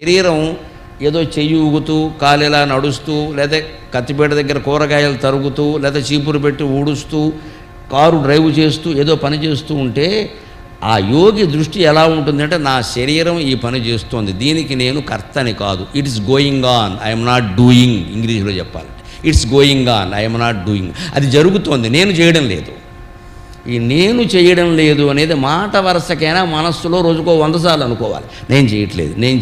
శరీరం ఏదో చెయ్యి ఊగుతూ కాలిలా నడుస్తూ లేదా కత్తిపేట దగ్గర కూరగాయలు తరుగుతూ లేదా చీపురు పెట్టి ఊడుస్తూ కారు డ్రైవ్ చేస్తూ ఏదో పని చేస్తూ ఉంటే ఆ యోగి దృష్టి ఎలా ఉంటుందంటే నా శరీరం ఈ పని చేస్తోంది, దీనికి నేను కర్తని కాదు. It is going on, I'm not doing. ఇంగ్లీష్లో చెప్పాలంటే it's going on, I'm not doing. అది జరుగుతోంది, నేను చేయడం లేదు. ఈ నేను చేయడం లేదు అనేది మాట వరుసకైనా మనస్సులో రోజుకో 100 సార్లు అనుకోవాలి. నేను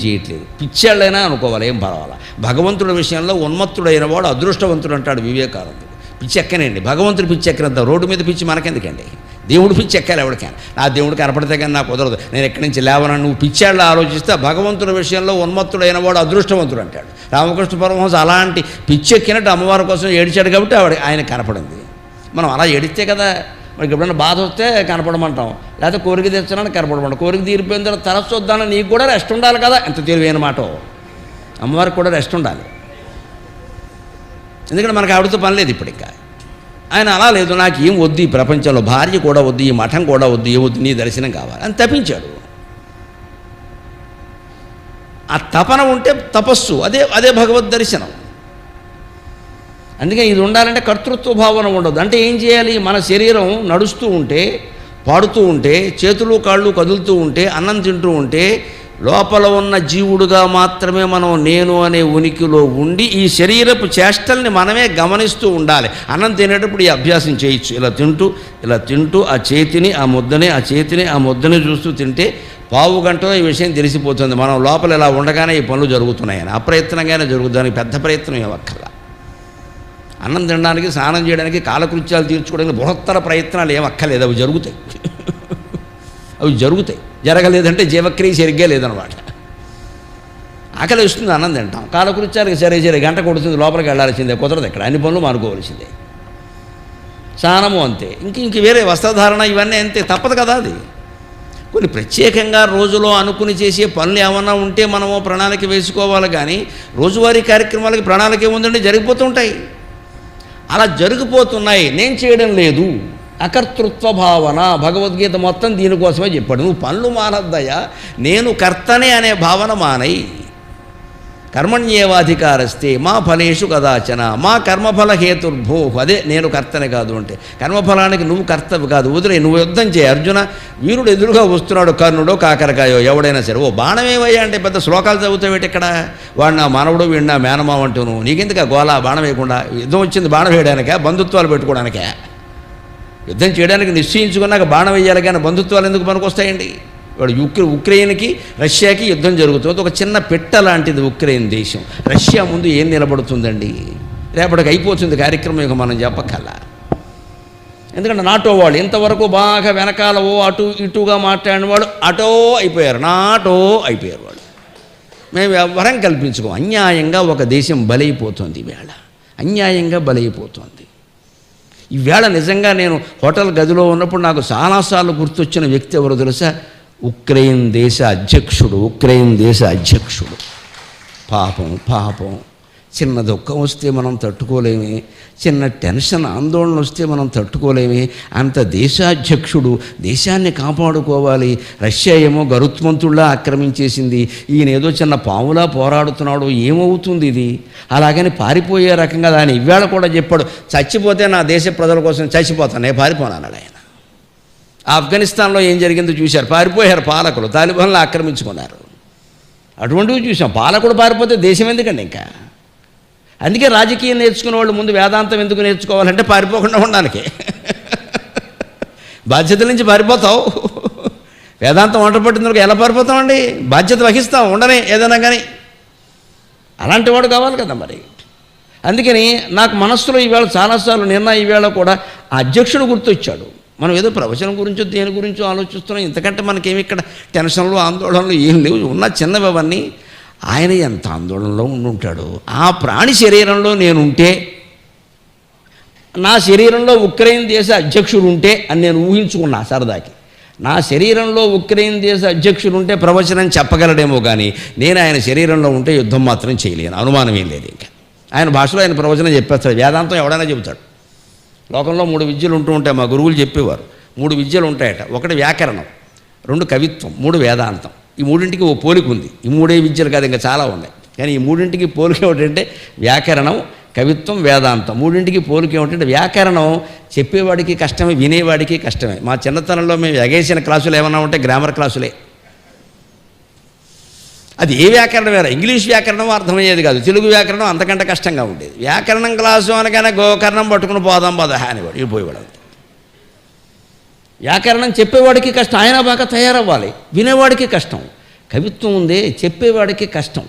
చేయట్లేదు. పిచ్చాళ్ళైనా అనుకోవాలి, ఏం పర్వాలా. భగవంతుడి విషయంలో ఉన్మత్తుడైన వాడు అదృష్టవంతుడు అంటాడు వివేకానందుడు. పిచ్చి ఎక్కనండి, భగవంతుడు పిచ్చి ఎక్కనంత. రోడ్డు మీద పిచ్చి మనకెందుకండి, దేవుడు పిచ్చి ఎక్కాలి ఎవరికైనా. నా దేవుడు కనపడితే కానీ నాకు కుదరదు, నేను ఎక్కడి నుంచి లేవనని నువ్వు పిచ్చాళ్ళు ఆలోచిస్తే భగవంతుడి విషయంలో ఉన్మత్తుడైన వాడు అదృష్టవంతుడు అంటాడు. రామకృష్ణ పరమహంస అలాంటి పిచ్చి ఎక్కినట్టు అమ్మవారి కోసం ఏడిచాడు కాబట్టి ఆయన కనపడింది. మనం అలా ఏడిస్తే కదా మనకి ఎప్పుడైనా బాధ వస్తే కనపడమంటాం, లేకపోతే కోరిక తెచ్చడానికి కనపడమంటాం. కోరిక తీరిపోయిన తర్వాత తరచు వద్దానని నీకు కూడా రెస్ట్ ఉండాలి కదా. ఎంత తెలివైన మాట, అమ్మవారికి కూడా రెస్ట్ ఉండాలి. ఎందుకంటే మనకు ఆవిడతో పని లేదు ఇప్పుడు. ఇంకా ఆయన అలా లేదు, నాకు ఏం వద్దు ఈ ప్రపంచంలో, భార్య కూడా వద్దు, ఈ మఠం కూడా వద్దు, ఏమొద్దు, నీ దర్శనం కావాలి అని తప్పించాడు. ఆ తపన ఉంటే తపస్సు, అదే భగవద్ దర్శనం. అందుకే ఇది ఉండాలంటే కర్తృత్వ భావన ఉండదు. అంటే ఏం చేయాలి, మన శరీరం నడుస్తూ ఉంటే, పాడుతూ ఉంటే, చేతులు కాళ్ళు కదులుతూ ఉంటే, అన్నం తింటూ ఉంటే, లోపల ఉన్న జీవుడుగా మాత్రమే మనం నేను అనే ఉనికిలో ఉండి ఈ శరీరపు చేష్టల్ని మనమే గమనిస్తూ ఉండాలి. అన్నం తినేటప్పుడు ఈ అభ్యాసం చేయొచ్చు. ఇలా తింటూ ఆ చేతిని ఆ ముద్దని చూస్తూ తింటే పావు గంటలో ఈ విషయం తెలిసిపోతుంది. మనం లోపల ఇలా ఉండగానే ఈ పనులు జరుగుతున్నాయని. అప్రయత్నంగానే జరుగుతుంది, పెద్ద ప్రయత్నం ఏమక్కర్లా. అన్నం తినడానికి, స్నానం చేయడానికి, కాలకృత్యాలు తీర్చుకోవడానికి బృహత్తర ప్రయత్నాలు ఏం అక్కర్లేదు, అవి జరుగుతాయి. జరగలేదంటే జీవక్రియ సరిగ్గా లేదనమాట. ఆకలి వస్తుంది, అన్నం తింటాం. కాలకృత్యాలకు సరే గంట కొడుతుంది, లోపలికి వెళ్ళాల్సిందే, కుదరదు. ఇక్కడ అన్ని పనులు మానుకోవాల్సిందే. స్నానము అంతే, ఇంక వేరే వస్త్రధారణ ఇవన్నీ అంతే, తప్పదు కదా. అది కొన్ని ప్రత్యేకంగా రోజులో అనుకుని చేసే పనులు ఏమన్నా ఉంటే మనము ప్రణాళిక వేసుకోవాలి. కానీ రోజువారీ కార్యక్రమాలకి ప్రణాళిక ఏముందండి, జరిగిపోతుంటాయి. అలా జరిగిపోతున్నాయి, నేను చేయడం లేదు. అకర్తృత్వ భావన, భగవద్గీత మొత్తం దీనికోసమే చెప్పాడు. నువ్వు పనులు మానద్దయ్యా, నేను కర్తనే అనే భావన మానై. కర్మణ్యేవాధికారస్తే మా ఫలేషు కదాచన మా కర్మఫల హేతుర్భో. అదే నేను కర్తనే కాదు అంటే, కర్మఫలానికి నువ్వు కర్తవి కాదు, వదిలే, నువ్వు యుద్ధం చేయి. అర్జున, వీరుడు ఎదురుగా వస్తున్నాడు, కర్ణుడో కాకరకాయో ఎవడైనా సరే, ఓ బాణమేవయ్యా అంటే పెద్ద శ్లోకాలు చదువుతావేటి ఇక్కడ. వాడు నా మనవడు, వీడు నా మేనమావ అంటూ నీకెందుకు ఆ గోళ? బాణం వేయకుండా యుద్ధం వచ్చింది బాణం వేయడానికే, బంధుత్వాలు పెట్టుకోవడానికే. యుద్ధం చేయడానికి నిశ్చయించుకున్నాక బాణం వేయాలి కానీ బంధుత్వాలు ఎందుకు పనికొస్తాయండి? వాడు ఉక్రెయిన్కి రష్యాకి యుద్ధం జరుగుతుంది, ఒక చిన్న పెట్ట లాంటిది ఉక్రెయిన్ దేశం. రష్యా ముందు ఏం నిలబడుతుందండి? రేపటికి అయిపోతుంది కార్యక్రమం, ఇక మనం చెప్పక్కల్లా. ఎందుకంటే నాటో వాళ్ళు ఇంతవరకు బాగా వెనకాల అటు ఇటుగా మాట్లాడిన వాళ్ళు నాటో అయిపోయారు వాళ్ళు. మేము ఎవరం కల్పించుకో. అన్యాయంగా ఒక దేశం బలైపోతుంది ఈవేళ, అన్యాయంగా బలైపోతుంది ఈవేళ. నిజంగా నేను హోటల్ గదిలో ఉన్నప్పుడు నాకు చాలాసార్లు గుర్తొచ్చిన వ్యక్తి ఎవరో తెలుసా? ఉక్రెయిన్ దేశ అధ్యక్షుడు. పాపం చిన్న దుఃఖం వస్తే మనం తట్టుకోలేమే, చిన్న టెన్షన్ ఆందోళన వస్తే మనం తట్టుకోలేమే. అంత దేశాధ్యక్షుడు, దేశాన్ని కాపాడుకోవాలి. రష్యా ఏమో గరుత్మంతుల్లా ఆక్రమించేసింది, ఈయన ఏదో చిన్న పాములా పోరాడుతున్నాడు, ఏమవుతుంది ఇది? అలాగని పారిపోయే రకంగా దాన్ని ఇవాళ కూడా చెప్పాడు, చచ్చిపోతే నా దేశ ప్రజల కోసం చచ్చిపోతానే, పారిపోనాడు ఆయన. ఆఫ్ఘనిస్తాన్లో ఏం జరిగిందో చూశారు, పారిపోయారు పాలకులు, తాలిబాన్లు ఆక్రమించుకున్నారు. అటువంటివి చూసాం. పాలకుడు పారిపోతే దేశం ఎందుకండి ఇంకా? అందుకే రాజకీయం నేర్చుకునే వాళ్ళు ముందు వేదాంతం ఎందుకు నేర్చుకోవాలంటే పారిపోకుండా ఉండడానికి. బాధ్యతల నుంచి పారిపోతావు, వేదాంతం వంట పట్టినందుకు ఎలా పారిపోతామండి? బాధ్యత వహిస్తాం, ఉండనే ఏదైనా కానీ. అలాంటి వాడు కావాలి కదా మరి. అందుకని నాకు మనస్సులో ఈవేళ చాలాసార్లు ఈవేళ కూడా ఆ అధ్యక్షుడు గుర్తొచ్చాడు. మనం ఏదో ప్రవచనం గురించో దేని గురించో ఆలోచిస్తున్నాం, ఇంతకంటే మనకేమి ఇక్కడ టెన్షన్లు ఆందోళనలు ఏం లేవు, ఉన్న చిన్నవన్నీ. ఆయన ఎంత ఆందోళనలో ఉండుంటాడు. ఆ ప్రాణి శరీరంలో నేనుంటే, నా శరీరంలో ఉక్రెయిన్ దేశ అధ్యక్షుడు ఉంటే అని నేను ఊహించుకున్నా సరదాకి. నా శరీరంలో ఉక్రెయిన్ దేశ అధ్యక్షుడు ఉంటే ప్రవచనం చెప్పగలడేమో కానీ నేను ఆయన శరీరంలో ఉంటే యుద్ధం మాత్రం చేయలేను, అనుమానం ఏం లేదు. ఇంకా ఆయన భాషలో ఆయన ప్రవచనం చెప్పేస్తాడు. వేదాంతం ఎవడైనా చెబుతాడు. లోకంలో 3 విద్యలు ఉంటూ ఉంటాయి, మా గురువులు చెప్పేవారు. 3 విద్యలు ఉంటాయట. 1 వ్యాకరణం, 2 కవిత్వం, 3 వేదాంతం. ఈ మూడింటికి ఓ పోలిక ఉంది. ఈ మూడే విద్యలు కాదు, ఇంకా చాలా ఉన్నాయి. కానీ ఈ మూడింటికి పోలిక ఏమిటంటే వ్యాకరణం, కవిత్వం, వేదాంతం. మూడింటికి పోలిక ఏమిటంటే వ్యాకరణం చెప్పేవాడికి కష్టమే, వినేవాడికి కష్టమే. మా చిన్నతనంలో మేము ఎగేసిన క్లాసులు ఏమన్నా ఉంటే గ్రామర్ క్లాసులే. అది ఏ వ్యాకరణం వేరే, ఇంగ్లీష్ వ్యాకరణం అర్థమయ్యేది కాదు, తెలుగు వ్యాకరణం అంతకంటే కష్టంగా ఉండేది. వ్యాకరణం క్లాసు అనగానే గోకర్ణం పట్టుకుని పోదాం పదా అనేవాడు, ఇడిపోయేవాడు. వ్యాకరణం చెప్పేవాడికి కష్టం, ఆయన బాగా తయారవ్వాలి. వినేవాడికి కష్టం. కవిత్వం ఉందే చెప్పేవాడికి కష్టం.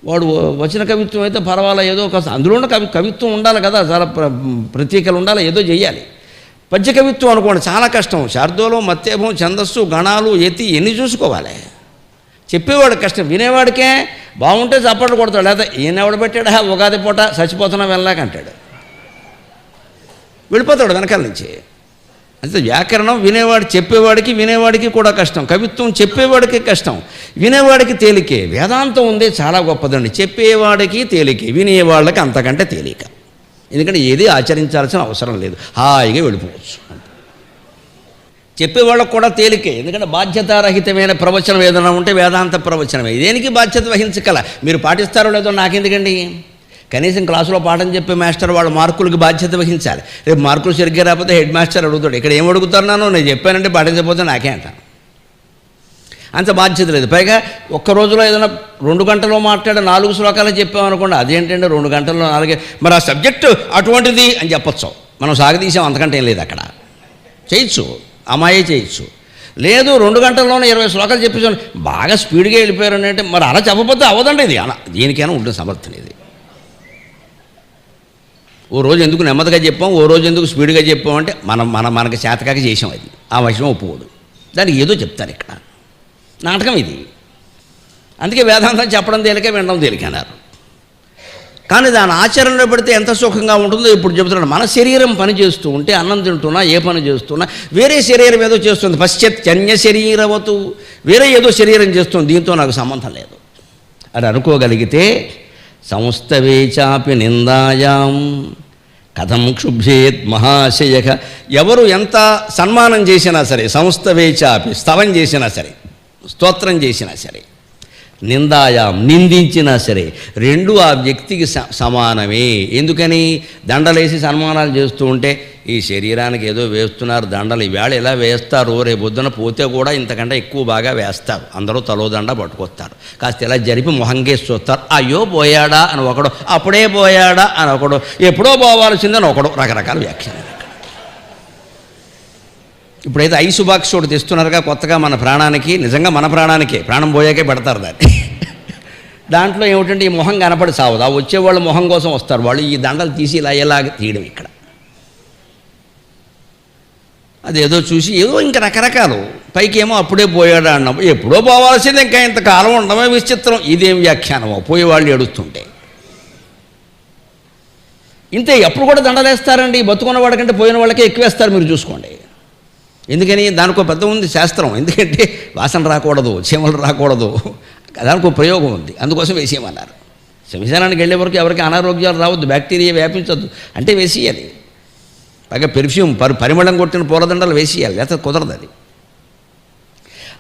వాడు వచన కవిత్వం అయితే పర్వాలేదు, ఏదో ఒక అందులోనే కవిత్వం ఉండాలి కదా, చాలా ప్రతీకలు ఉండాలి, ఏదో చెయ్యాలి. పద్య కవిత్వం అనుకోండి చాలా కష్టం. శార్దూలం, మత్తేభం, ఛందస్సు, గణాలు, యతి ఎన్ని చూసుకోవాలి. చెప్పేవాడు కష్టం, వినేవాడికే బాగుంటే చప్పట్లు కొడతాడు. లేదా ఈయన ఎవడ పెట్టాడా ఉగాది పూట చచ్చిపోతున్నా వెళ్ళాకంటాడు, వెళ్ళిపోతాడు వెనకాల నుంచి. అంటే వ్యాకరణం వినేవాడికి కూడా కష్టం. కవిత్వం చెప్పేవాడికి కష్టం, వినేవాడికి తేలికే. వేదాంతం ఉందే చాలా గొప్పదండి, చెప్పేవాడికి తేలికే, వినేవాళ్ళకి అంతకంటే తేలిక. ఎందుకంటే ఏది ఆచరించాల్సిన అవసరం లేదు, హాయిగా వెళ్ళిపోవచ్చు. చెప్పేవాళ్ళకు కూడా తేలికే, ఎందుకంటే బాధ్యతారహితమైన ప్రవచనం ఏదైనా ఉంటే వేదాంత ప్రవచనమే. దేనికి బాధ్యత వహించగల, మీరు పాటిస్తారో లేదో నాకెందుకండి. కనీసం క్లాసులో పాఠం చెప్పే మాస్టర్ వాళ్ళ మార్కులకి బాధ్యత వహించాలి. రేపు మార్కులు సరిగ్గా రాకపోతే హెడ్ మాస్టర్ అడుగుతాడు, ఇక్కడ ఏం అడుగుతున్నానో నేను చెప్పానంటే పాటించకపోతే నాకే అంటాను. అంత బాధ్యత లేదు. పైగా ఒక్క రోజులో ఏదైనా 2 గంటల్లో మాట్లాడే 4 శ్లోకాలు చెప్పామనుకోండి, అదేంటంటే 2 గంటల్లో 4, మరి ఆ సబ్జెక్టు అటువంటిది అని చెప్పొచ్చు. మనం సాగదీసాం, అంతకంటే ఏం లేదు. అక్కడ చేయొచ్చు, అమ్మాయే చేయొచ్చు. లేదు 2 గంటల్లోనే 20 శ్లోకాలు చెప్పేసాను, బాగా స్పీడ్గా వెళ్ళిపోయారు అంటే మరి అలా చెప్పకపోతే అవదండి. ఇది అలా దేనికైనా ఉంటుంది సమర్థన. ఇది ఓ రోజు ఎందుకు నెమ్మదిగా చెప్పాం, ఓ రోజు ఎందుకు స్పీడ్గా చెప్పాం అంటే మనకి చేతకాక చేసాం. అది ఆ విషయం ఒప్పుకోదు, దానికి ఏదో చెప్తారు. ఇక్కడ నాటకం ఇది. అందుకే వేదాంతం చెప్పడం తేలిక, వినడం తేలిక అన్నారు. కానీ దాని ఆచరణలో పెడితే ఎంత సుఖంగా ఉంటుందో ఇప్పుడు చెబుతున్నాను. మన శరీరం పని చేస్తూ ఉంటే, అన్నం తింటున్నా, ఏ పని చేస్తున్నా, వేరే శరీరం ఏదో చేస్తుంది. పశ్చాత్యన్య శరీరవతు, వేరే ఏదో శరీరం చేస్తుంది, దీంతో నాకు సంబంధం లేదు అని అనుకోగలిగితే, సంస్థవే చాపి నిందాయాం కథం క్షుభ్యేత్ మహాశయక. ఎవరు ఎంత సన్మానం చేసినా సరే, సంస్థవే చాపి స్తవం చేసినా సరే, స్తోత్రం చేసినా సరే, నిందాయాం నిందించినా సరే, రెండు ఆ వ్యక్తికి సమానమే. ఎందుకని? దండలేసి సన్మానాలు చేస్తూ ఉంటే ఈ శరీరానికి ఏదో వేస్తున్నారు దండలు, ఈవేళ ఇలా వేస్తారు, రేపొద్దున పోతే కూడా ఇంతకంటే ఎక్కువ బాగా వేస్తారు. అందరూ తలో దండ పట్టుకొస్తారు, కాస్త ఇలా జరిపి మొహంగేసి చూస్తారు. అయ్యో పోయాడా అని ఒకడు, అప్పుడే పోయాడా అని ఒకడు, ఎప్పుడో పోవాల్సిందని ఒకడు, రకరకాల వ్యాఖ్యానాలు. ఇప్పుడైతే ఐసు బాక్స్ ఒకటి తెస్తున్నారుగా కొత్తగా మన ప్రాణానికి, నిజంగా మన ప్రాణానికే, ప్రాణం పోయాకే పెడతారు దాన్ని. దాంట్లో ఏమిటంటే ఈ మొహం కనపడి సావదు, ఆ వచ్చేవాళ్ళు మొహం కోసం వస్తారు, వాళ్ళు ఈ దండలు తీసి ఇలా ఎలాగ తీయడం. ఇక్కడ అదేదో చూసి ఏదో ఇంకా రకరకాలు, పైకి ఏమో అప్పుడే పోయాడా అన్నప్పుడు, ఎప్పుడో పోవాల్సింది ఇంకా ఇంతకాలం ఉండమే విచిత్రం. ఇదేం వ్యాఖ్యానమో, పోయేవాళ్ళు ఏడుస్తుంటే. ఇంతే, ఎప్పుడు కూడా దండలేస్తారండి. బతుకున్న వాడికంటే పోయిన వాళ్ళకే ఎక్కువేస్తారు, మీరు చూసుకోండి. ఎందుకని? దానికో పెద్ద ఉంది శాస్త్రం. ఎందుకంటే వాసన రాకూడదు, చీమలు రాకూడదు, దానికో ప్రయోగం ఉంది, అందుకోసం వేసేయమన్నారు. శ్మశానానికి వెళ్ళే వరకు ఎవరికి అనారోగ్యాలు రావద్దు, బ్యాక్టీరియా వ్యాపించద్దు అంటే వేసేయాలి. పైగా పెర్ఫ్యూమ్ పరిమళం కొట్టిన పూలదండలు వేసేయాలి, లేకపోతే కుదరదు అది.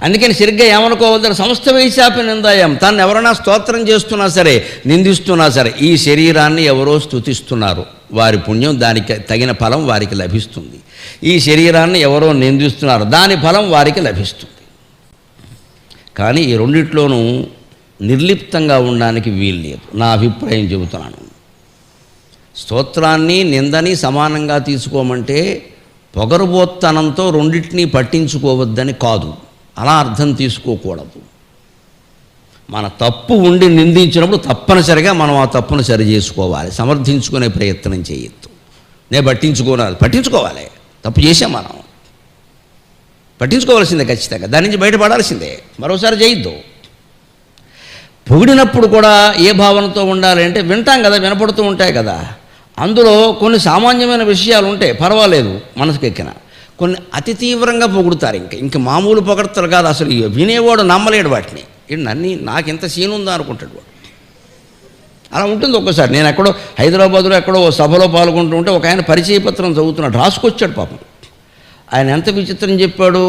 అందుకని సరిగ్గా ఏమనుకోవద్దని సంస్థ వేశాపి నిందాయం. తను ఎవరైనా స్తోత్రం చేస్తున్నా సరే, నిందిస్తున్నా సరే, ఈ శరీరాన్ని ఎవరో స్తుతిస్తున్నారు, వారి పుణ్యం దానికి తగిన ఫలం వారికి లభిస్తుంది. ఈ శరీరాన్ని ఎవరో నిందిస్తున్నారు, దాని ఫలం వారికి లభిస్తుంది. కానీ ఈ రెండిట్లోనూ నిర్లిప్తంగా ఉండడానికి వీలు లేదు. నా అభిప్రాయం చెబుతున్నాను. స్తోత్రాన్ని నిందని సమానంగా తీసుకోమంటే పొగరుబోత్తనంతో రెండింటినీ పట్టించుకోవద్దని కాదు, అలా అర్థం తీసుకోకూడదు. మన తప్పు ఉండి నిందించినప్పుడు తప్పనిసరిగా మనం ఆ తప్పును సరి చేసుకోవాలి, సమర్థించుకునే ప్రయత్నం చేయొద్దు. నేను పట్టించుకోవాలి, తప్పు చేసాం మనం, పట్టించుకోవాల్సిందే ఖచ్చితంగా, దాని నుంచి బయటపడాల్సిందే, మరోసారి చేయొద్దు. పొగిడినప్పుడు కూడా ఏ భావనతో ఉండాలి అంటే, వింటాం కదా, వినపడుతూ ఉంటాయి కదా, అందులో కొన్ని సామాన్యమైన విషయాలు ఉంటాయి, పర్వాలేదు మనసుకెక్కిన. కొన్ని అతి తీవ్రంగా పొగుడుతారు, ఇంక మామూలు పొగడతారు కాదు, అసలు వినేవాడు నమ్మలేడు వాటిని. నాకెంత సీన్ ఉందా అనుకుంటాడు వాడు. అలా ఉంటుంది ఒక్కసారి. నేను ఎక్కడో హైదరాబాద్లో ఎక్కడో సభలో పాల్గొంటూ ఉంటే ఒక ఆయన పరిచయ పత్రం చదువుతున్నాడు, రాసుకొచ్చాడు పాపం. ఆయన ఎంత విచిత్రం చెప్పాడు.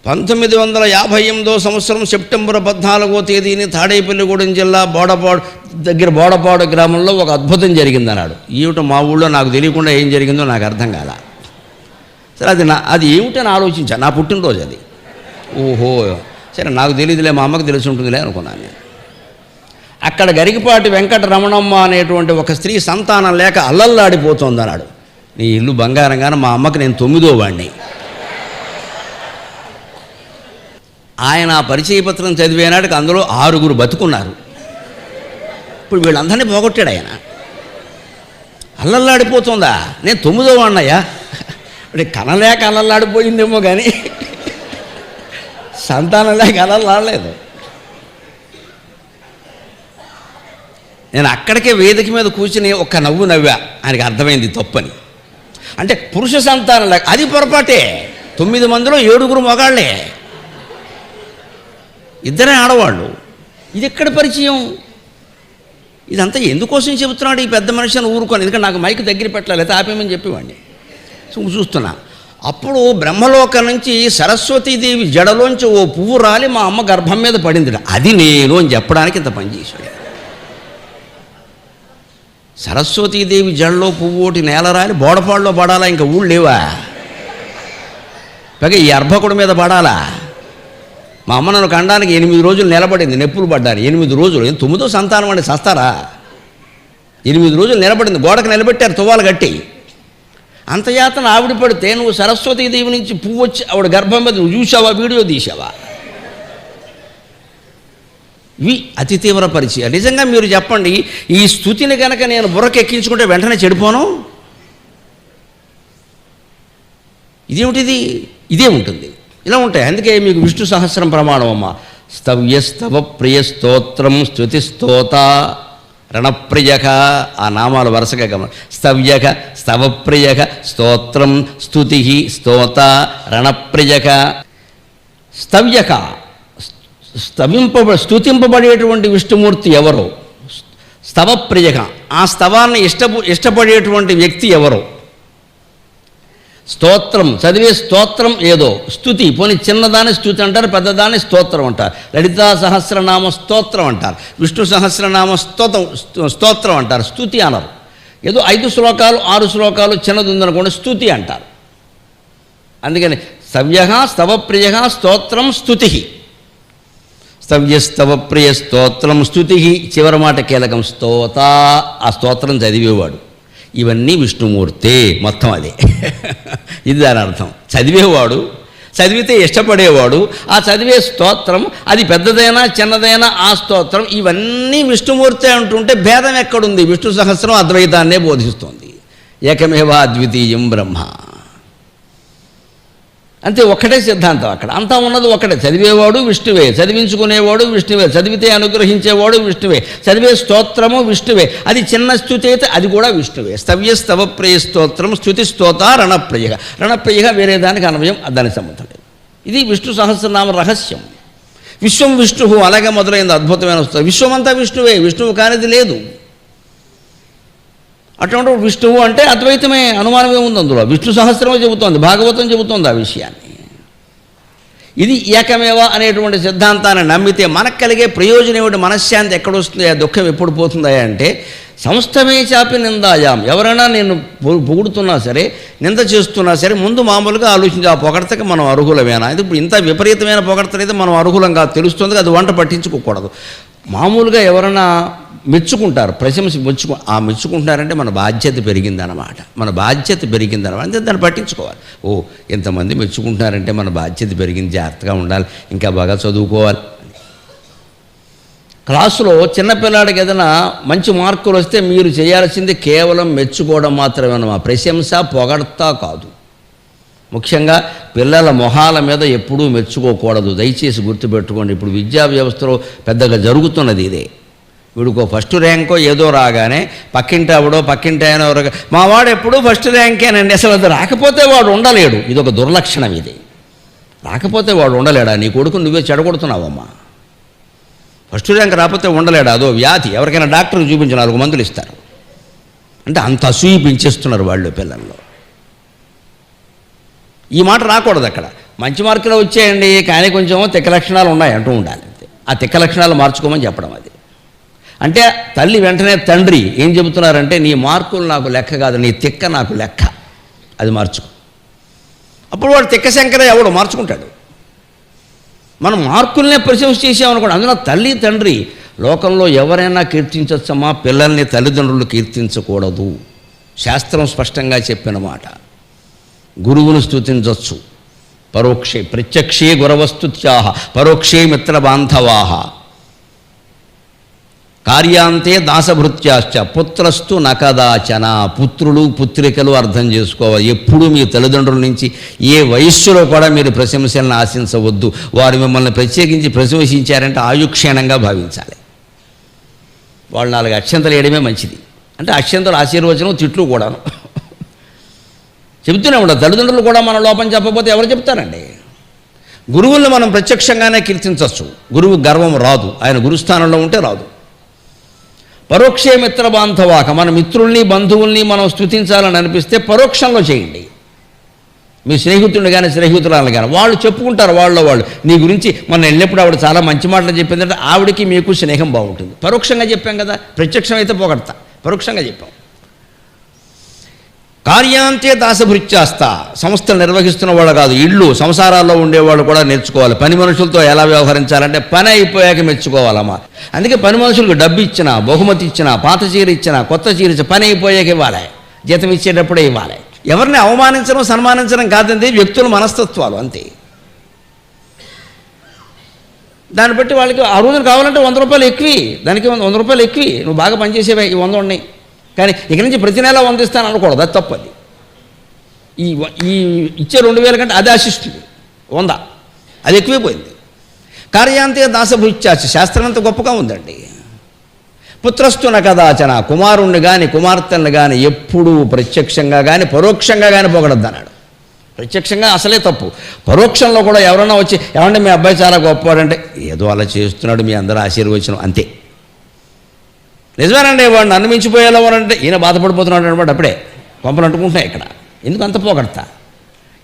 1958 సంవత్సరం సెప్టెంబర్ 14వ తేదీని తాడేపల్లిగూడెం జిల్లా బోడపాడు గ్రామంలో ఒక అద్భుతం జరిగిందన్నాడు. ఏమిటో మా ఊళ్ళో నాకు తెలియకుండా ఏం జరిగిందో నాకు అర్థం కాల. సరే అది ఏమిటని ఆలోచించాను. నా పుట్టినరోజు అది. ఓహో సరే నాకు తెలియదులే, మా అమ్మకు తెలిసి ఉంటుందిలే అనుకున్నాను నేను. అక్కడ గరికపాటి వెంకటరమణమ్మ అనేటువంటి ఒక స్త్రీ సంతానం లేక అల్లల్లాడిపోతుందన్నాడు. నీ ఇల్లు బంగారంగానే మా అమ్మకి నేను 9వ వాడిని. ఆయన ఆ పరిచయ పత్రం చదివేనాటికి అందులో 6 బతుకున్నారు. ఇప్పుడు వీళ్ళందరినీ పోగొట్టాడు ఆయన. అల్లల్లాడిపోతుందా? నేను 9వ వాడినయ్యా. అంటే కనలేక అల్లల్లాడిపోయిందేమో కానీ సంతానం లేక అల్లల్లాడలేదు. నేను అక్కడికే వేదిక మీద కూర్చుని ఒక్క నవ్వు నవ్వా. ఆయనకి అర్థమైంది తప్పని. అంటే పురుష సంతానం లేక అది పొరపాటే. 9 మందిలో 7 మగాళ్లే, 2 ఆడవాళ్ళు. ఇది ఎక్కడ పరిచయం? ఇదంతా ఎందుకోసం చెబుతున్నాడు ఈ పెద్ద మనిషి అని ఊరుకొని. ఎందుకంటే నాకు మైక్ దగ్గర పెట్టలేదు, ఆపేమని చెప్పేవాడిని. చూస్తున్నా. అప్పుడు బ్రహ్మలోకం నుంచి సరస్వతీదేవి జడలోంచి ఓ పువ్వు రాలి మా అమ్మ గర్భం మీద పడింది. అది నేను అని చెప్పడానికి ఇంత పనిచేశాడు. సరస్వతీదేవి జడలో పువ్వు ఒకటి నేల రాలి బోడపాడులో పడాలా? ఇంకా ఊళ్ళు లేవా? పైగా ఈ అర్భకుడి మీద పడాలా? మా అమ్మ నన్ను కండానికి 8 రోజులు నిలబడింది, నొప్పులు పడ్డాను 8 రోజులు. 9వ సంతానం అంటే సస్తారా? 8 రోజులు నిలబడింది, గోడకు నిలబెట్టారు తువ్వాలు కట్టి. అంతయాతన ఆవిడ పడితే నువ్వు సరస్వతీదేవి నుంచి పువ్వు వచ్చి ఆవిడ గర్భం మీద నువ్వు చూసావా? వీడియో తీసావా? ఇవి అతి తీవ్ర పరిచయం. నిజంగా మీరు చెప్పండి, ఈ స్తుతిని కనుక నేను బుర్రకెక్కించుకుంటే వెంటనే చెడిపోను? ఇదేమిటిది? ఇదే ఉంటుంది, ఇలా ఉంటాయి. అందుకే మీకు విష్ణు సహస్రం ప్రమాణం అమ్మ. స్తవ్యస్తవ ప్రియ స్తోత్రం స్తుతి స్తోత రణప్రియక. ఆ నామాలు వరుసగా గమనం. స్తవ్యక స్తవప్రియక స్తోత్రం స్తుతి స్తోత రణప్రియక. స్తవ్యక స్తుతింపబడేటువంటి విష్ణుమూర్తి ఎవరో. స్తవప్రియక ఆ స్తవాన్ని ఇష్టపడేటువంటి వ్యక్తి ఎవరో. స్తోత్రం చదివే స్తోత్రం ఏదో. స్తుతి పోనీ చిన్నదాన్ని స్తుతి అంటారు, పెద్దదాన్ని స్తోత్రం అంటారు. లలితా సహస్రనామ స్తోత్రం అంటారు, విష్ణు సహస్రనామ స్తోత్రం అంటారు. స్తుతి అనరు. ఏదో 5 శ్లోకాలు 6 శ్లోకాలు చిన్నది ఉందనుకోండి స్తుతి అంటారు. అందుకని స్తవ్య స్తవప్రియ స్తోత్రం స్తుతి. స్తవ్యస్తవ ప్రియ స్తోత్రం స్తుతి. చివరి మాట కీలకం. స్తోత ఆ స్తోత్రం చదివేవాడు. ఇవన్నీ విష్ణుమూర్తే మొత్తం. అదే ఇది దాని అర్థం. చదివేవాడు, చదివితే ఇష్టపడేవాడు, ఆ చదివే స్తోత్రం అది పెద్దదైనా చిన్నదైనా ఆ స్తోత్రం ఇవన్నీ విష్ణుమూర్తే అంటుంటే భేదం ఎక్కడుంది? విష్ణు సహస్రం అద్వైతాన్నే బోధిస్తోంది. ఏకమేవ అద్వితీయం బ్రహ్మ. అంతే, ఒక్కటే సిద్ధాంతం. అక్కడ అంతా ఉన్నది ఒకటే. చదివేవాడు విష్ణువే, చదివించుకునేవాడు విష్ణువే, చదివితే అనుగ్రహించేవాడు విష్ణువే, చదివే స్తోత్రము విష్ణువే. అది చిన్న స్తుతి అయితే అది కూడా విష్ణువే. స్తవ్య స్తవప్రియ స్తోత్రం స్తుతి స్తోత రణప్రియ. రణప్రియ వేరే దానికి అన్వయం, దానికి సంబంధం లేదు. ఇది విష్ణు సహస్రనామ రహస్యం. విశ్వం విష్ణువు అలాగే మొదలైంది అద్భుతమైన స్తోత్రం. విశ్వమంతా విష్ణువే, విష్ణువు కానిది లేదు. అటువంటి విష్ణువు అంటే అద్వైతమే, అనుమానమే ఉంది అందులో. విష్ణు సహస్రమే చెబుతోంది, భాగవతం చెబుతోంది ఆ విషయాన్ని. ఇది ఏకమేవ అనేటువంటి సిద్ధాంతాన్ని నమ్మితే మనకు కలిగే ప్రయోజనం ఏమిటి? మనశ్శాంతి ఎక్కడొస్తుంది? ఆ దుఃఖం ఎప్పుడు పోతుందా అంటే సంస్థమే చాపి నిందాయాం. ఎవరైనా నేను పొగుడుతున్నా సరే, నింద చేస్తున్నా సరే, ముందు మామూలుగా ఆలోచించి ఆ పొగడతకి మనం అర్హులమేనా? ఇది ఇప్పుడు ఇంత విపరీతమైన పొగడతలైతే మనం అర్హులంగా తెలుస్తుంది. అది వంట పట్టించుకోకూడదు. మామూలుగా ఎవరైనా మెచ్చుకుంటారు, మెచ్చుకుంటున్నారంటే మన బాధ్యత పెరిగిందన్నమాట. మన బాధ్యత పెరిగిందన్నమాట. అంతే, దాన్ని పట్టించుకోవాలి. ఓ ఎంతమంది మెచ్చుకుంటున్నారంటే మన బాధ్యత పెరిగింది, జాగ్రత్తగా ఉండాలి, ఇంకా బాగా చదువుకోవాలి. క్లాసులో చిన్నపిల్లాడికి ఏదైనా మంచి మార్కులు వస్తే మీరు చేయాల్సింది కేవలం మెచ్చుకోవడం మాత్రమే. ప్రశంస పొగడతా కాదు. ముఖ్యంగా పిల్లల మొహాల మీద ఎప్పుడూ మెచ్చుకోకూడదు. దయచేసి గుర్తుపెట్టుకోండి. ఇప్పుడు విద్యా వ్యవస్థలో పెద్దగా జరుగుతున్నది ఇదే. వీడికో ఫస్ట్ ర్యాంకో ఏదో రాగానే పక్కింటి ఆవిడో పక్కింటి ఆయన మా వాడు ఎప్పుడూ ఫస్ట్ ర్యాంకేనండి. అసలు అది రాకపోతే వాడు ఉండలేడు. ఇది ఒక దుర్లక్షణం. ఇది రాకపోతే వాడు ఉండలేడా? నీ కొడుకు నువ్వే చెడగొడుతున్నావమ్మా. ఫస్ట్ ర్యాంక్ రాకపోతే ఉండలేడా? అదో వ్యాధి. ఎవరికైనా డాక్టర్కి చూపించి 4 మందులు ఇస్తారు. అంటే అంత అసూయ పెంచేస్తున్నారు వాళ్ళు పిల్లల్లో. ఈ మాట రాకూడదు. అక్కడ మంచి మార్కులు వచ్చాయండి కానీ కొంచెం తిక్క లక్షణాలు ఉన్నాయి అంటూ ఉండాలి. ఆ తిక్క లక్షణాలు మార్చుకోమని చెప్పడం. అది అంటే తల్లి వెంటనే తండ్రి ఏం చెబుతున్నారంటే నీ మార్కులు నాకు లెక్క కాదు, నీ తిక్క నాకు లెక్క, అది మార్చుకో. అప్పుడు వాడు తిక్క శంకర ఎవడు మార్చుకుంటాడు. మనం మార్కుల్నే ప్రశంస చేసామనుకోండి. అందులో తల్లి తండ్రి లోకంలో ఎవరైనా కీర్తించవచ్చమ్మా, పిల్లల్ని తల్లిదండ్రులు కీర్తించకూడదు. శాస్త్రం స్పష్టంగా చెప్పిన మాట. గురువును స్తుతించవచ్చు, పరోక్షే ప్రత్యక్షే గురవస్తుత్యాహ పరోక్షే మిత్రబాంధవాహ కార్యాంతే దాసభృత్యాశ్చ పుత్రస్తు నకదాచన. పుత్రులు పుత్రికలు అర్థం చేసుకోవాలి. ఎప్పుడూ మీ తల్లిదండ్రుల నుంచి ఏ వయస్సులో కూడా మీరు ప్రశంసలను ఆశించవద్దు. వారు మిమ్మల్ని ప్రత్యేకించి ప్రశంసించారంటే ఆయుక్షీణంగా భావించాలి. వాళ్ళు 4 అక్షంతలు వేయడమే మంచిది. అంటే అక్షంతలు ఆశీర్వచనం, తిట్లు కూడాను చెబుతూనే ఉండదు. తల్లిదండ్రులు కూడా మన లోపం చెప్పకపోతే ఎవరు చెప్తారండి? గురువుల్ని మనం ప్రత్యక్షంగానే కీర్తించవచ్చు. గురువు గర్వం రాదు, ఆయన గురుస్థానంలో ఉంటే రాదు. పరోక్షే మిత్ర బాంధవాక, మన మిత్రుల్ని బంధువుల్ని మనం స్తుతించాలని అనిపిస్తే పరోక్షంలో చేయండి. మీ స్నేహితుడిని కానీ స్నేహితురాలను కానీ వాళ్ళు చెప్పుకుంటారు వాళ్ళు నీ గురించి మొన్న వెళ్ళినప్పుడు ఆవిడ చాలా మంచి మాటలు చెప్పిందంటే ఆవిడకి మీకు స్నేహం బాగుంటుంది. పరోక్షంగా చెప్పాం కదా, ప్రత్యక్షం అయితే పోగొడతా, పరోక్షంగా చెప్పాం. కార్యాంతే దాసభృత్యాస్త, సంస్థలు నిర్వహిస్తున్న వాళ్ళు కాదు, ఇళ్ళు సంసారాల్లో ఉండేవాళ్ళు కూడా నేర్చుకోవాలి. పని మనుషులతో ఎలా వ్యవహరించాలంటే పని అయిపోయాక మెచ్చుకోవాలమ్మా. అందుకే పని మనుషులకు డబ్బు ఇచ్చినా, బహుమతి ఇచ్చినా, పాత చీర ఇచ్చినా, కొత్త చీర ఇచ్చినా పని అయిపోయాక ఇవ్వాలి, జీతం ఇచ్చేటప్పుడే ఇవ్వాలి. ఎవరిని అవమానించడం సన్మానించడం కాదండి, వ్యక్తుల మనస్తత్వాలు అంతే. దాన్ని బట్టి వాళ్ళకి ఆ రోజున కావాలంటే 100 రూపాయలు ఎక్కువ, దానికి 100 రూపాయలు ఎక్కువ, నువ్వు బాగా పనిచేసేవే ఈ 100 ఉన్నాయి, కానీ ఇక నుంచి ప్రతి నెల 100 ఇస్తాను అనకూడదు, అది తప్పది. ఈ ఇచ్చే 2000 కంటే అది ఆశిస్తుంది 100, అది ఎక్కువైపోయింది. కార్యాంతే దాసభృత్యాచ, శాస్త్రం అంత గొప్పగా ఉందండి. పుత్రస్తున కదాచన, కుమారుణ్ణి కానీ కుమార్తెను కానీ ఎప్పుడూ ప్రత్యక్షంగా కానీ పరోక్షంగా కానీ పొగడద్దు అన్నాడు. ప్రత్యక్షంగా అసలే తప్పు, పరోక్షంలో కూడా ఎవరైనా వచ్చి ఏమంటే మీ అబ్బాయి చాలా గొప్పవాడంటే ఏదో అలా చేస్తున్నాడు మీ అందరూ ఆశీర్వచనం అంతే. నిజమేనండి, వాడిని నన్ను మించిపోయేలా అంటే ఈయన బాధపడిపోతున్నాడు అనమాట. అప్పుడే కొంపలు అంటుకుంటున్నాయి ఇక్కడ, ఎందుకు అంత పోగొడతా,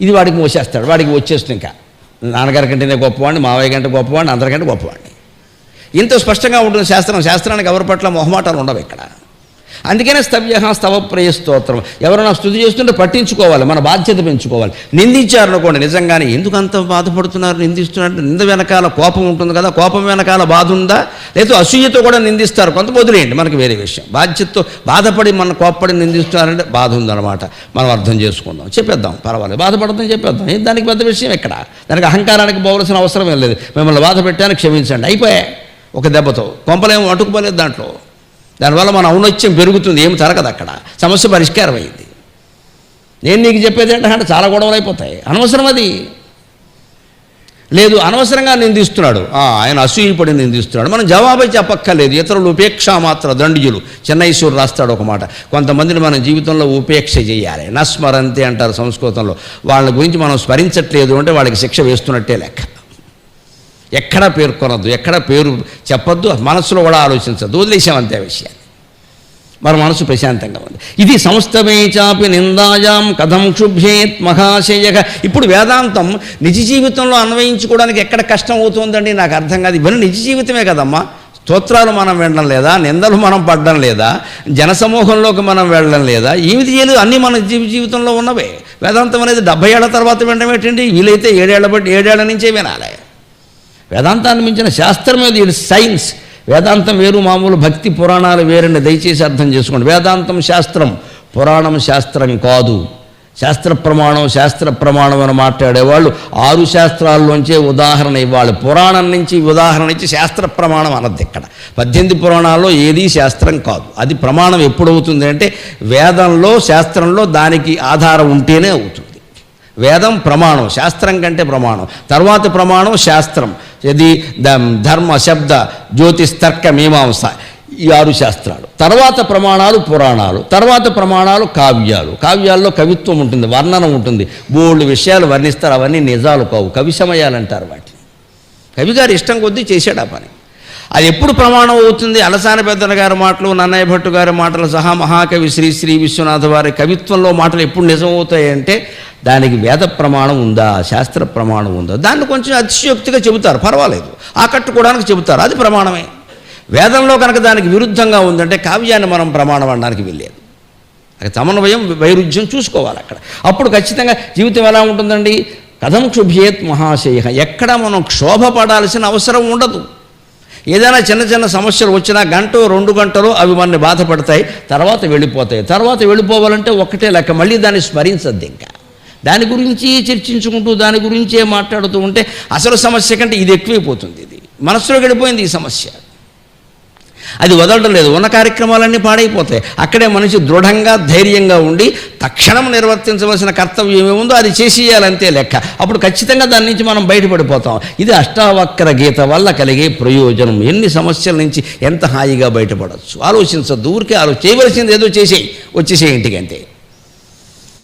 ఇది వాడికి వచ్చేస్తాడు, వాడికి వచ్చేస్తుంది. ఇంకా నాన్నగారి కంటేనే గొప్పవాడిని, మావయ్య కంటే గొప్పవాడిని, అందరికంటే గొప్పవాడిని. ఇంత స్పష్టంగా ఉంటుంది శాస్త్రం. శాస్త్రానికి ఎవరి పట్ల మొహమాటాలు ఉండవు ఇక్కడ. అందుకనే స్తవ్య స్తవ ప్రేయ స్తోత్రం. ఎవరైనా స్తుతి చేస్తుంటే పట్టించుకోవాలి, మన బాధ్యత పెంచుకోవాలి. నిందించారనుకోండి, నిజంగానే ఎందుకు అంత బాధపడుతున్నారు, నిందిస్తున్నారు, నింద వెనకాల కోపం ఉంటుంది కదా, కోపం వెనకాల బాధ ఉందా, లేదా అసూయతో కూడా నిందిస్తారు, కొంత వదిలేయండి, మనకి వేరే విషయం. బాధ్యతతో బాధపడి మన కోప్పడి నిందిస్తున్నారంటే బాధ ఉందన్నమాట. మనం అర్థం చేసుకుందాం, చెప్పేద్దాం, పర్వాలేదు, బాధపడతాం చెప్పేద్దాం, దానికి పెద్ద విషయం ఎక్కడ, దానికి అహంకారానికి పోవలసిన అవసరం ఏం లేదు. మిమ్మల్ని బాధ పెట్టాను క్షమించండి, అయిపోయాయి, ఒక దెబ్బతో. కొంపలేమో అటుకుపోలేదు దాంట్లో. దానివల్ల మన ఔన్నత్యం పెరుగుతుంది, ఏమి తరగదు అక్కడ, సమస్య పరిష్కారం అయింది. నేను నీకు చెప్పేది ఏంటంటే చాలా గొడవలు అయిపోతాయి, అనవసరం అది. లేదు అనవసరంగా నిందిస్తున్నాడు, ఆయన అసూయపడి నిందిస్తున్నాడు, మనం జవాబు చెప్పక్కర్లేదు. ఇతరులు ఉపేక్ష మాత్ర దండియులు, చెన్నైశ్వరు రాస్తాడు ఒక మాట. కొంతమందిని మన జీవితంలో ఉపేక్ష చేయాలి, నస్మరంతే అంటారు సంస్కృతంలో. వాళ్ళ గురించి మనం స్మరించట్లేదు అంటే వాళ్ళకి శిక్ష వేస్తున్నట్టే లెక్క. ఎక్కడ పేర్కొనద్దు, ఎక్కడ పేరు చెప్పొద్దు, మనస్సులో కూడా ఆలోచించద్దు, వదిలేసామంతే విషయాన్ని. మన మనసు ప్రశాంతంగా ఉంది. ఇది సంస్థమే చాపి నిందాయాం కథం క్షుభ్యేత్ మహాశయ. ఇప్పుడు వేదాంతం నిజ జీవితంలో అన్వయించుకోవడానికి ఎక్కడ కష్టం అవుతుందండి, నాకు అర్థం కాదు. ఇవన్నీ నిజ జీవితమే కదమ్మా. స్తోత్రాలు మనం వినడం లేదా, నిందలు మనం పడడం లేదా, జనసమూహంలోకి మనం వెళ్ళడం లేదా, ఏమిటి చేయలేదు, అన్నీ మన జీవితంలో ఉన్నవే. వేదాంతం అనేది 70 ఏళ్ల తర్వాత వినడం ఏంటండి, వీలైతే 7 ఏళ్ల నుంచే వినాలి. వేదాంతాన్ని మించిన శాస్త్రం మీద, ఇది సైన్స్. వేదాంతం వేరు, మామూలు భక్తి పురాణాలు వేరండి, దయచేసి అర్థం చేసుకోండి. వేదాంతం శాస్త్రం, పురాణం శాస్త్రం కాదు. శాస్త్ర ప్రమాణం అని మాట్లాడేవాళ్ళు 6 శాస్త్రాల్లోంచే ఉదాహరణ ఇవ్వాలి. పురాణం నుంచి ఉదాహరణ ఇచ్చి శాస్త్ర ప్రమాణం అనద్దు ఇక్కడ. 18 పురాణాల్లో ఏదీ శాస్త్రం కాదు. అది ప్రమాణం ఎప్పుడవుతుంది అంటే వేదంలో, శాస్త్రంలో దానికి ఆధారం ఉంటేనే అవుతుంది. వేదం ప్రమాణం, శాస్త్రం కంటే ప్రమాణం. తర్వాత ప్రమాణం శాస్త్రం, ఇది ధర్మ, శబ్ద, జ్యోతిస్తర్క, మీమాంస, ఈ 6 శాస్త్రాలు. తర్వాత ప్రమాణాలు పురాణాలు, తర్వాత ప్రమాణాలు కావ్యాలు. కావ్యాల్లో కవిత్వం ఉంటుంది, వర్ణన ఉంటుంది, బోల్డ్ విషయాలు వర్ణిస్తారు. అవన్నీ నిజాలు కావు, కవి సమయాలు అంటారు వాటిని. కవిగారు ఇష్టం కొద్దీ చేశాడు ఆ పని. అది ఎప్పుడు ప్రమాణం అవుతుంది? అలసాని పెద్దన గారి మాటలు, నన్నయ్య భట్టు గారి మాటలు సహా మహాకవి శ్రీ విశ్వనాథ వారి కవిత్వంలో మాటలు ఎప్పుడు నిజమవుతాయంటే దానికి వేద ప్రమాణం ఉందా, శాస్త్ర ప్రమాణం ఉందా? దాన్ని కొంచెం అతిశయోక్తిగా చెబుతారు, పర్వాలేదు, ఆకట్టుకోవడానికి చెబుతారు, అది ప్రమాణమే. వేదంలో కనుక దానికి విరుద్ధంగా ఉందంటే కావ్యాన్ని మనం ప్రమాణం అనడానికి వెళ్ళేది. అది సమన్వయం వైరుధ్యం చూసుకోవాలి అక్కడ. అప్పుడు ఖచ్చితంగా జీవితం ఎలా ఉంటుందండి? కథం క్షుభ్యేత్ మహాశయ, ఎక్కడ మనం క్షోభపడాల్సిన అవసరం ఉండదు. ఏదైనా చిన్న చిన్న సమస్యలు వచ్చినా 1-2 గంటలు అవి మనల్ని బాధపడతాయి, తర్వాత వెళ్ళిపోతాయి. తర్వాత వెళ్ళిపోవాలంటే ఒక్కటే లెక్క, మళ్ళీ దాన్ని స్మరించద్దు. ఇంకా దాని గురించి చర్చించుకుంటూ దాని గురించే మాట్లాడుతూ ఉంటే అసలు సమస్య కంటే ఇది ఎక్కువైపోతుంది. ఇది మనసులోకి వెళ్ళిపోయింది ఈ సమస్య, అది వదలడం లేదు. ఉన్న కార్యక్రమాలన్నీ పాడైపోతాయి. అక్కడే మనిషి దృఢంగా ధైర్యంగా ఉండి తక్షణం నిర్వర్తించవలసిన కర్తవ్యం ఏముందో అది చేసేయాలంతే లెక్క. అప్పుడు ఖచ్చితంగా దాని నుంచి మనం బయటపడిపోతాం. ఇది అష్టావక్ర గీత వల్ల కలిగే ప్రయోజనం. ఎన్ని సమస్యల నుంచి ఎంత హాయిగా బయటపడవచ్చు. ఆలోచించద్దు, ఊరికే చేయవలసింది ఏదో చేసేయి, వచ్చేసే ఇంటికి అంతే.